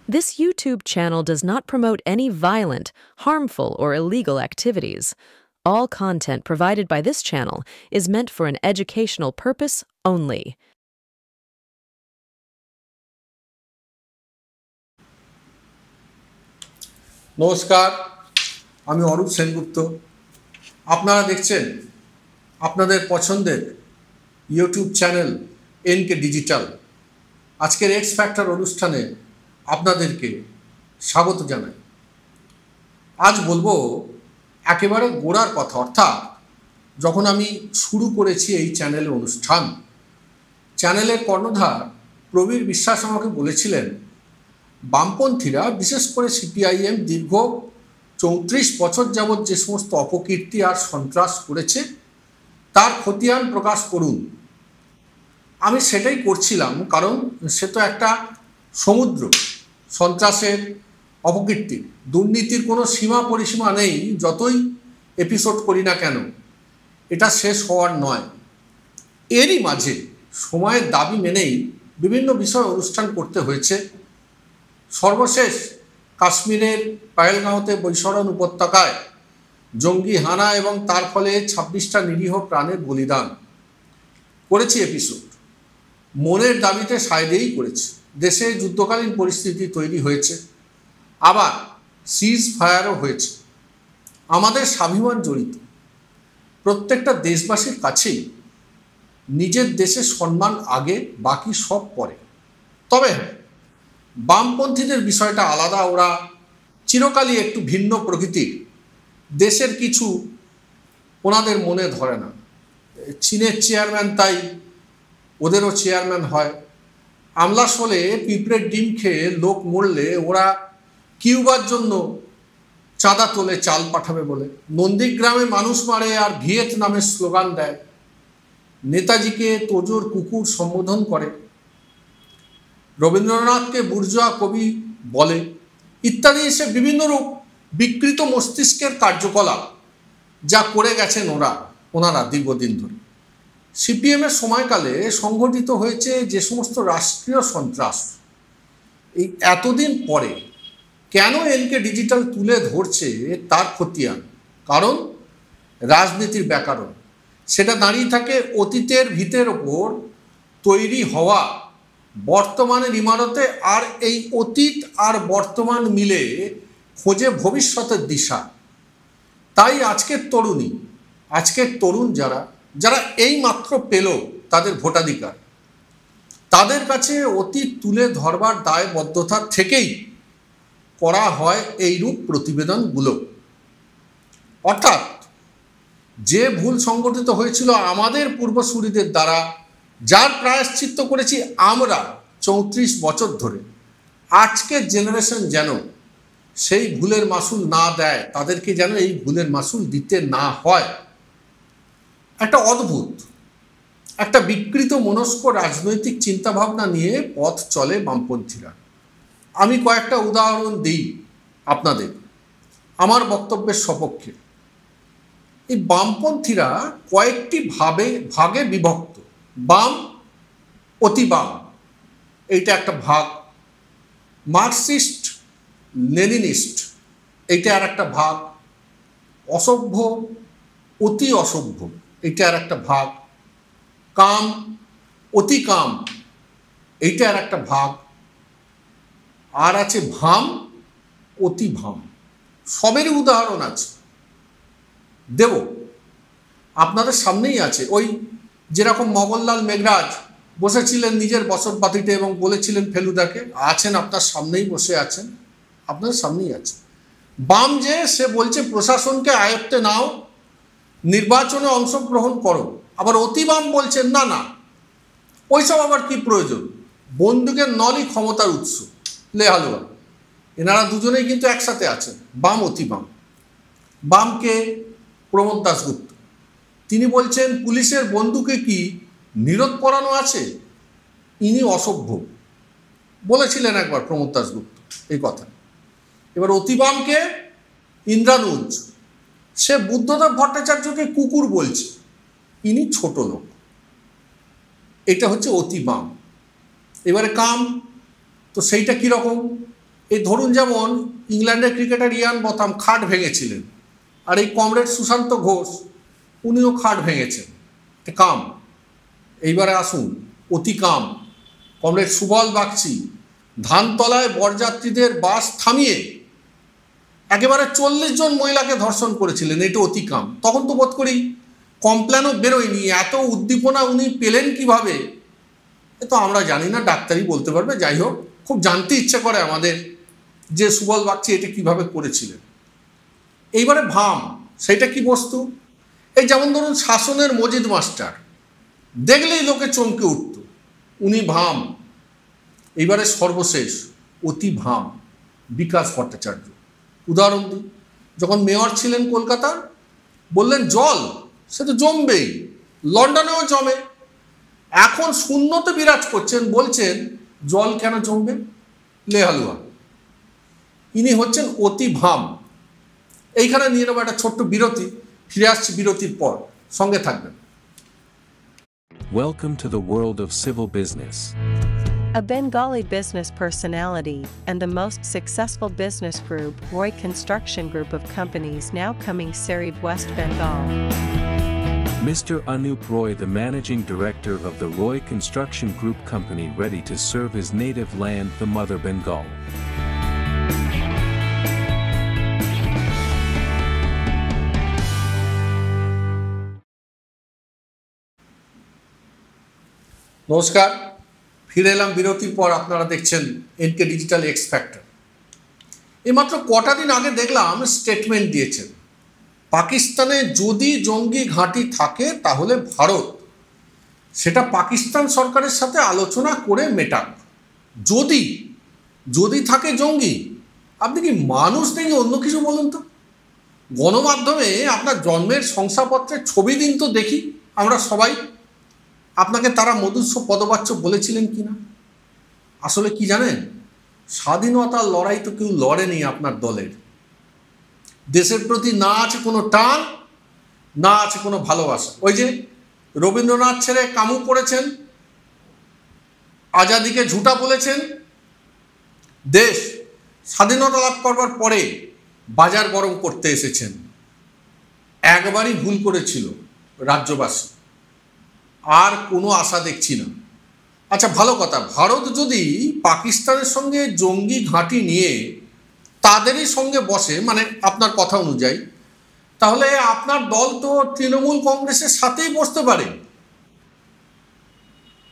This YouTube channel does not promote any violent, harmful, or illegal activities. All content provided by this channel is meant for an educational purpose only. নমস্কার, আমি অরূপ সেনগুপ্ত। আপনারা দেখছেন আপনাদের পছন্দের YouTube channel NK digital. আজকের x factor অনুষ্ঠানে আপনাদেরকে স্বাগত জানাই। আজ বলবো একেবারে গোড়ার কথা, অর্থাৎ যখন আমি শুরু করেছি এই চ্যানেলের অনুষ্ঠান, চ্যানেলের কর্ণধার প্রবীর বিশ্বাস আমাকে বলেছিলেন, বামপন্থীরা বিশেষ করে সিপিআইএম দীর্ঘ 34 বছর যাবৎ যে সমস্ত অপকীর্তি আর সন্ত্রাস করেছে তার খতিয়ান প্রকাশ করুন। আমি সেটাই করছিলাম, কারণ সে তো একটা সমুদ্র, সন্ত্রাসের, অপকীর্তি, দুর্নীতির কোনো সীমা পরিসীমা নেই। যতই এপিসোড করি না কেন এটা শেষ হওয়ার নয়। এরই মাঝে সময়ের দাবি মেনেই বিভিন্ন বিষয় অনুষ্ঠান করতে হয়েছে। সর্বশেষ কাশ্মীরের পাহেলগাঁওতে বৈশরণ উপত্যকায় জঙ্গি হানা এবং তার ফলে 26টা নিরীহ প্রাণের বলিদান করেছি এপিসোড। মনের দাবিতে সায় দিয়েই করেছি। দেশে যুদ্ধকালীন পরিস্থিতি তৈরি হয়েছে, আবার সিজ ফায়ারও হয়েছে। আমাদের স্বাভিমান জড়িত। প্রত্যেকটা দেশবাসীর কাছেই নিজের দেশের সম্মান আগে, বাকি সব পরে। তবে হ্যাঁ, বামপন্থীদের বিষয়টা আলাদা। ওরা চিরকালই একটু ভিন্ন প্রকৃতির। দেশের কিছু ওনাদের মনে ধরে না। চীনের চেয়ারম্যান, তাই ওদেরও চেয়ারম্যান হয়। আমলাস হলে পিঁপড়ের ডিম খেয়ে লোক মরলে ওরা কিউবার জন্য চাঁদা তোলে চাল পাঠাবে বলে। নন্দীগ্রামে মানুষ মারে আর ভিয়েতনামের স্লোগান দেয়। নেতাজিকে তোজোর কুকুর সম্বোধন করে। রবীন্দ্রনাথকে বুর্জোয়া কবি বলে, ইত্যাদি। এসে বিভিন্ন রূপ বিকৃত মস্তিষ্কের কার্যকলাপ যা করে গেছেন ওনারা দীর্ঘদিন ধরে। সিপিএমের সময়কালে সংগঠিত হয়েছে যে সমস্ত রাষ্ট্রীয় সন্ত্রাস, এই এতদিন পরে কেন এনকে ডিজিটাল তুলে ধরছে তার খতিয়ান। কারণ রাজনীতির ব্যাকরণ সেটা দাঁড়িয়ে থাকে অতীতের ভিতের ওপর তৈরি হওয়া বর্তমানের ইমারতে, আর এই অতীত আর বর্তমান মিলে খোঁজে ভবিষ্যতের দিশা। তাই আজকের তরুণ যারা এই মাত্র পেল তাদের ভোটাধিকার, তাদের কাছে অতীত তুলে ধরবার দায়বদ্ধতা থেকেই করা হয় এইরূপ প্রতিবেদনগুলো। অর্থাৎ যে ভুল সংগঠিত হয়েছিল আমাদের পূর্বসূরিদের দ্বারা, যার প্রায়শ্চিত্ত করেছি আমরা 34 বছর ধরে, আজকের জেনারেশন যেন সেই ভুলের মাসুল না দেয়, তাদেরকে যেন এই ভুলের মাসুল দিতে না হয়। একটা অদ্ভুত, একটা বিকৃত মনস্ক রাজনৈতিক চিন্তাভাবনা নিয়ে পথ চলে বামপন্থীরা। আমি কয়েকটা উদাহরণ দিই আপনাদের আমার বক্তব্যের সপক্ষে। এই বামপন্থীরা কয়েকটি ভাগে বিভক্ত। বাম, অতি বাম, এইটা একটা ভাগ। মার্কসিস্ট লেনিনিস্ট, এইটা আর একটা ভাগ। অসভ্য, অতি অসভ্য, এইটা আর একটা ভাগ। কাম, অতি কাম, এইটা আর একটা ভাগ। আর আছে ভাম, অতি ভাম। সবেরই উদাহরণ আছে, দেব, আপনাদের সামনেই আছে। ওই যেরকম মগনলাল মেঘরাজ বসেছিলেন নিজের বসতবাতিতে এবং বলেছিলেন ফেলুদাকে, আছেন আপনার সামনেই, বসে আছেন, আপনাদের সামনেই আছে। বাম যে সে বলছে প্রশাসনকে আয়ত্তে নাও, নির্বাচনে অংশগ্রহণ করো। আবার অতি বাম বলছেন না না, ওইসব আবার কি প্রয়োজন, বন্দুকের নলই ক্ষমতার উৎস, লে হালুয়া। এনারা দুজনেই কিন্তু একসাথে আছেন, বাম অতি বাম। বামকে প্রমোদ দাশগুপ্ত, তিনি বলছেন পুলিশের বন্দুকে কি নিরোধ পরানো আছে, ইনি অসভ্য, বলেছিলেন একবার প্রমোদ দাশগুপ্ত এই কথা। এবার অতিবামকে ইন্দ্রানুজ, সে বুদ্ধদেব ভট্টাচার্যকে কুকুর বলছে, ইনি ছোট লোক। এটা হচ্ছে অতি বাম। এবারে কাম, তো সেইটা কীরকম? এই ধরুন যেমন ইংল্যান্ডের ক্রিকেটার ইয়ান বথাম খাট ভেঙেছিলেন, আর এই কমরেড সুশান্ত ঘোষ উনিও খাট ভেঙেছেন, কাম। এইবারে আসুন অতি কাম কমরেড সুবল বাগচি ধানতলায় বরযাত্রীদের বাস থামিয়ে একেবারে 40 জন মহিলাকে ধর্ষণ করেছিলেন, এটা অতি কাম। তখন তো বোধ করি কমপ্লেনও বেরোয়নি, এত উদ্দীপনা উনি পেলেন কিভাবে এ তো আমরা জানি না, ডাক্তারই বলতে পারবে। যাই হোক, খুব জানতে ইচ্ছে করে আমাদের যে সুবল বাগচি এটা কিভাবে করেছিলেন। এইবারে ভাম, সেটা কি বস্তু? এই যেমন ধরুন শাসনের মজিদ মাস্টার, দেখলেই লোকে চমকে উঠত, উনি ভাম। এইবারে সর্বশেষ অতি ভাম বিকাশ ভট্টাচার্য। উদাহরণ দিই, যখন মেয়র ছিলেন কলকাতার, বললেন জল সে তো জমবেই, লন্ডনেও জমে। এখন শূন্যতে বিরাজ করছেন, বলছেন জল কেন জমবে, লেহালুয়া। ইনি হচ্ছেন অতি ভাম। এইখানে নিয়ে নেবো একটা ছোট্ট বিরতি, ফিরে আসছি বিরতির পর, সঙ্গে থাকবেন। Welcome to the world of civil business. A Bengali business personality and the most successful business group, Roy Construction Group of companies, now coming Sarib, West Bengal. Mr. Anup Roy, the managing director of the Roy Construction Group company, ready to serve his native land, the mother Bengal. নমস্কার, ফিরে এলাম বিরতির পর। আপনারা দেখছেন NK digital x factor. এইমাত্র কটা দিন আগে দেখলাম স্টেটমেন্ট দিয়েছেন, পাকিস্তানে যদি জঙ্গি ঘাঁটি থাকে তাহলে ভারত সেটা পাকিস্তান সরকারের সাথে আলোচনা করে মেটাক। যদি থাকে জঙ্গি, আপনি কি মানুষ দেখে অন্য কিছু বলুন তো? গণমাধ্যমে আপনার জন্মের শংসাপত্রের ছবি দিন তো দেখি আমরা সবাই। আপনাকে তারা মধুস্য পদবাচ্য বলেছিলেন কিনা? আসলে কি জানেন, স্বাধীনতার লড়াই তো কেউ লড়েনি আপনার দলের। দেশের প্রতি না আছে কোনো টান, না আছে কোনো ভালোবাসা। ওই যে রবীন্দ্রনাথ ছেড়ে কামু পড়েছেন, আজাদিকে ঝুটা বলেছেন। দেশ স্বাধীনতা লাভ করবার পরে বাজার গরম করতে এসেছেন। একবারই ভুল করেছিল রাজ্যবাসী, আর কোনো আশা দেখছি না। আচ্ছা ভালো কথা, ভারত যদি পাকিস্তানের সঙ্গে জঙ্গি ঘাঁটি নিয়ে তাদেরই সঙ্গে বসে, মানে আপনার কথা অনুযায়ী, তাহলে আপনার দল তো তৃণমূল কংগ্রেসের সাথেই বসতে পারে।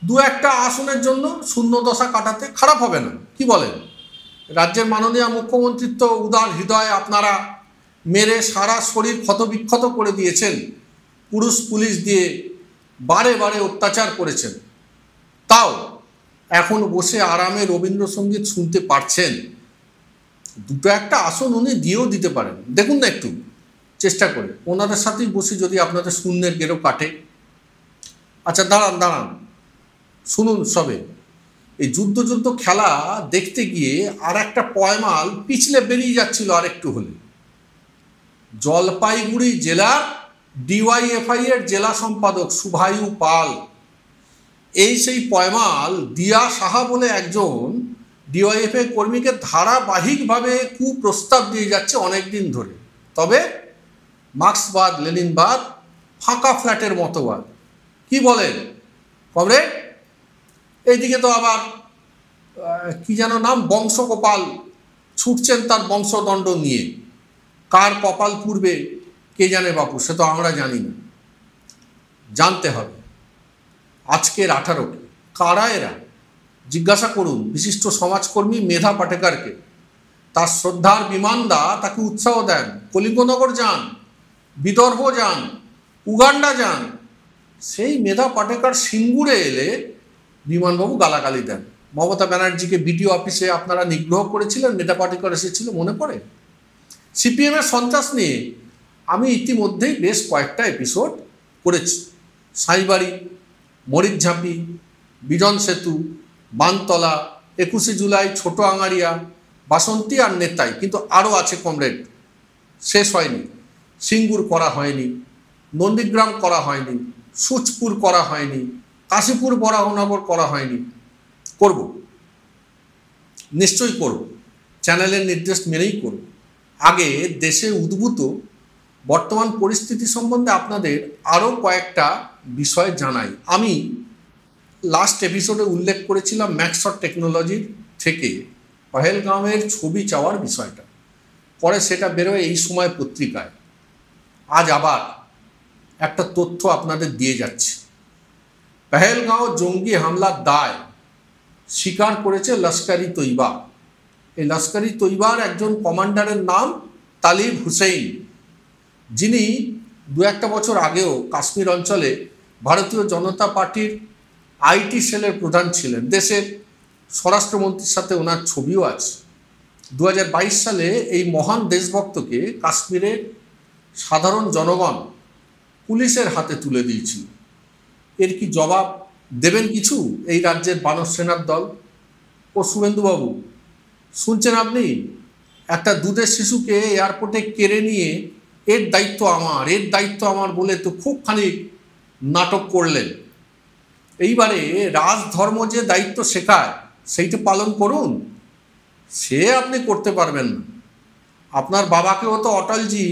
দু একটা আসনের জন্য শূন্য দশা কাটাতে খারাপ হবে না, কি বলেন? রাজ্যের মাননীয় মুখ্যমন্ত্রীর তো উদার হৃদয়, আপনারা মেরে সারা শরীর ক্ষতবিক্ষত করে দিয়েছেন, পুলিশ দিয়ে বারে বারে অত্যাচার করেছেন, তাও এখন বসে আরামে রবীন্দ্রসঙ্গীত শুনতে পারছেন। দুটো একটা আসন উনি দিয়েও দিতে পারেন, দেখুন না একটু চেষ্টা করে, ওনাদের সাথেই বসে যদি আপনাদের শূন্যের গেরো কাটে। আচ্ছা দাঁড়ান শুনুন সবে। এই যুদ্ধ খেলা দেখতে গিয়ে আর একটা পয়মাল পিছলে বেরিয়ে যাচ্ছিল আরেকটু হলে। জলপাইগুড়ি জেলার ডিওয়াইএফআই এর জেলা সম্পাদক শুভায়ু পাল, এই সেই পয়মাল দিয়া সাহা বলে একজন ডিওয়াইএফআই কর্মীকে ধারাবাহিকভাবে কুপ্রস্তাব দিয়ে যাচ্ছে অনেকদিন ধরে। তবে মার্ক্সবাদ লেনিনবাদ ফাঁকা ফ্ল্যাটের মতবাদ, কি বলেন কমরেড? এইদিকে তো আবার কি যেন নাম, বংশকপাল ছুটছেন তার বংশদণ্ড নিয়ে। কার কপাল পূর্বে কে জানে বাপু, সে তো আমরা জানি না, জানতে হবে। আজকের 18কে কারা এরা জিজ্ঞাসা করুন বিশিষ্ট সমাজকর্মী মেধা পাটেকরকে। তার শ্রদ্ধার বিমানদা তাকে উৎসাহ দেন, কলিঙ্গনগর যান, বিদর্ভ যান, উগান্ডা যান। সেই মেধা পাটেকর সিঙ্গুরে এলে বিমানবাবু গালাগালি দেন। মমতা ব্যানার্জিকে বিডিও অফিসে আপনারা নিগ্রহ করেছিলেন, মেধা পাটেকর এসেছিল, মনে পড়ে? সিপিএমের সন্ত্রাস নিয়ে আমি ইতিমধ্যেই বেশ কয়েকটা এপিসোড করেছি। সাঁইবাড়ি, মরিচঝাঁপি, বিজন সেতু, বানতলা, 21শে জুলাই, ছোট আঙারিয়া, বাসন্তী আর নেতাই, কিন্তু আরও আছে কমরেড, শেষ হয়নি। সিঙ্গুর করা হয়নি, নন্দীগ্রাম করা হয়নি, সুচপুর করা হয়নি, কাশীপুর বরাহনগর করা হয়নি। করব, নিশ্চয়ই করব, চ্যানেলের নির্দেশ মেনেই করব। আগে দেশে উদ্ভূত বর্তমান পরিস্থিতি সম্বন্ধে আপনাদের আরও কয়েকটা বিষয় জানাই। আমি লাস্ট এপিসোডে উল্লেখ করেছিলাম ম্যাক্সট টেকনোলজির থেকে পহেলগাঁওয়ের ছবি চাওয়ার বিষয়টা, পরে সেটা বেরোয় এই সময় পত্রিকায়। আজ আবার একটা তথ্য আপনাদের দিয়ে যাচ্ছে। পহেলগাঁও জঙ্গি হামলার দায় স্বীকার করেছে লস্কর-ই তৈবা। এই লস্কর-ই তৈবার একজন কমান্ডারের নাম তালিব হুসেইন, যিনি 2-1 বছর আগেও কাশ্মীর অঞ্চলে ভারতীয় জনতা পার্টির আইটি সেলের প্রধান ছিলেন। দেশের স্বরাষ্ট্রমন্ত্রীর সাথে ওনার ছবিও আছে। 2022 সালে এই মহান দেশভক্তকে কাশ্মীরের সাধারণ জনগণ পুলিশের হাতে তুলে দিয়েছিল। এর কি জবাব দেবেন কিছু এই রাজ্যের বানর সেনার দল? ও শুভেন্দুবাবু, শুনছেন আপনি? একটা দুধের শিশুকে এয়ারপোর্টে কেড়ে নিয়ে এর দায়িত্ব আমার, এর দায়িত্ব আমার বলে তো খুব খানিক নাটক করলেন। এইবারে রাজধর্ম যে দায়িত্ব শেখায় সেইটা পালন করুন। সে আপনি করতে পারবেন না। আপনার বাবাকেও তো অটলজি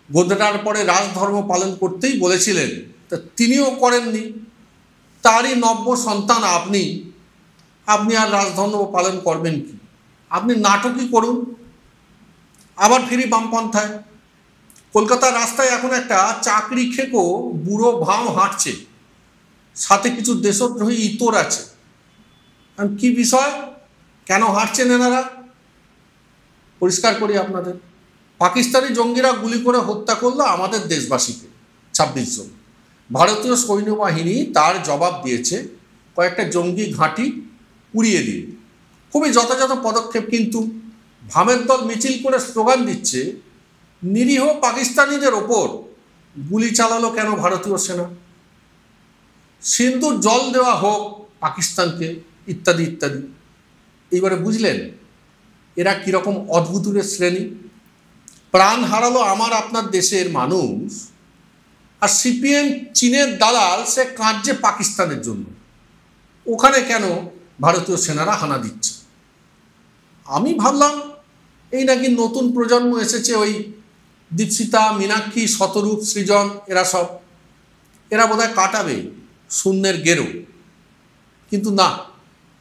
গোদরার পরে রাজধর্ম পালন করতেই বলেছিলেন, তা তিনিও করেননি। তারই নব্য সন্তান আপনি আর রাজধর্ম পালন করবেন কি? আপনি নাটকই করুন। আবার ফিরি বামপন্থায়। কলকাতার রাস্তায় এখন একটা চাকরি খেকো বুড়ো ভাম হাঁটছে, সাথে কিছু দেশদ্রোহী ইতর আছে। কি বিষয়, কেন হাঁটছেন এনারা? পরিষ্কার করি আপনাদের। পাকিস্তানি জঙ্গিরা গুলি করে হত্যা করলো আমাদের দেশবাসীকে, 26 জন। ভারতীয় সৈন্যবাহিনী তার জবাব দিয়েছে কয়েকটা জঙ্গি ঘাঁটি উড়িয়ে দিয়ে। খুবই যথাযথ পদক্ষেপ। কিন্তু ভামের দল মিছিল করে স্লোগান দিচ্ছে, নিরীহ পাকিস্তানিদের ওপর গুলি চালালো কেন ভারতীয় সেনা? সিন্ধুর জল দেওয়া হোক পাকিস্তানকে, ইত্যাদি ইত্যাদি। এইবারে বুঝলেন এরা কীরকম অদ্ভুতুরের শ্রেণী? প্রাণ হারালো আমার আপনার দেশের মানুষ, আর সিপিএম চীনের দালাল সে কাঁদছে পাকিস্তানের জন্য। ওখানে কেন ভারতীয় সেনারা হানা দিচ্ছে? আমি ভাবলাম এই নাকি নতুন প্রজন্ম এসেছে, ওই দীপশিতা, মীনাক্ষী, শতরূপ, সৃজন, এরা বোধহয় কাটাবে শূন্যের গেরো। কিন্তু না,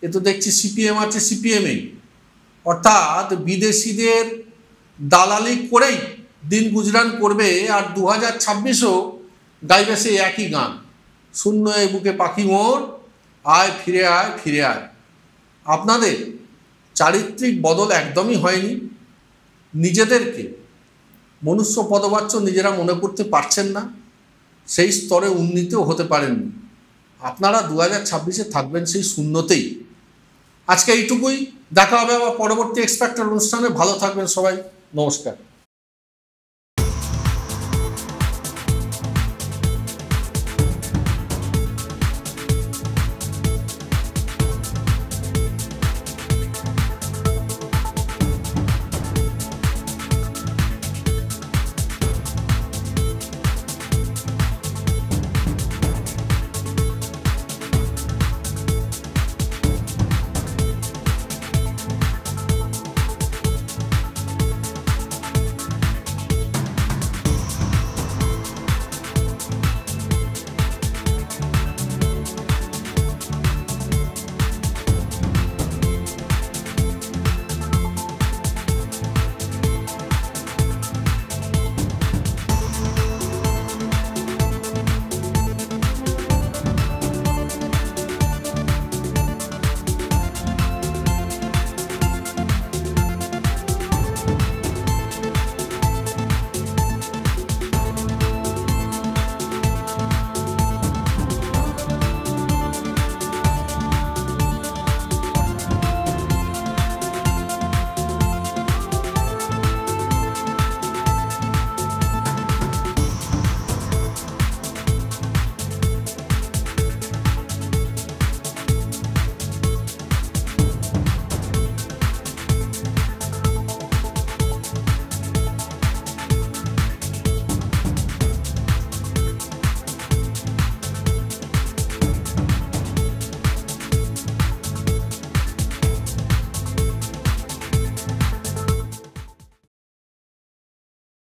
এ তো দেখছি সিপিএম আছে সিপিএমে, অর্থাৎ বিদেশিদের দালালি করেই দিন গুজরান করবে। আর 2026ও গাইবে সে একই গান, শূন্য এ বুকে পাখি মোর, আয় ফিরে আয় ফিরে আয়। আপনাদের চারিত্রিক বদল একদমই হয়নি। নিজেদেরকে মনুষ্য পদবাচ্য নিজেরা মনে করতে পারছেন না, সেই স্তরে উন্নীতও হতে পারেননি। আপনারা 2026-এ থাকবেন সেই শূন্যতেই। আজকে এইটুকুই। দেখা হবে আবার পরবর্তী এক্স ফ্যাক্টর অনুষ্ঠানে। ভালো থাকবেন সবাই। নমস্কার।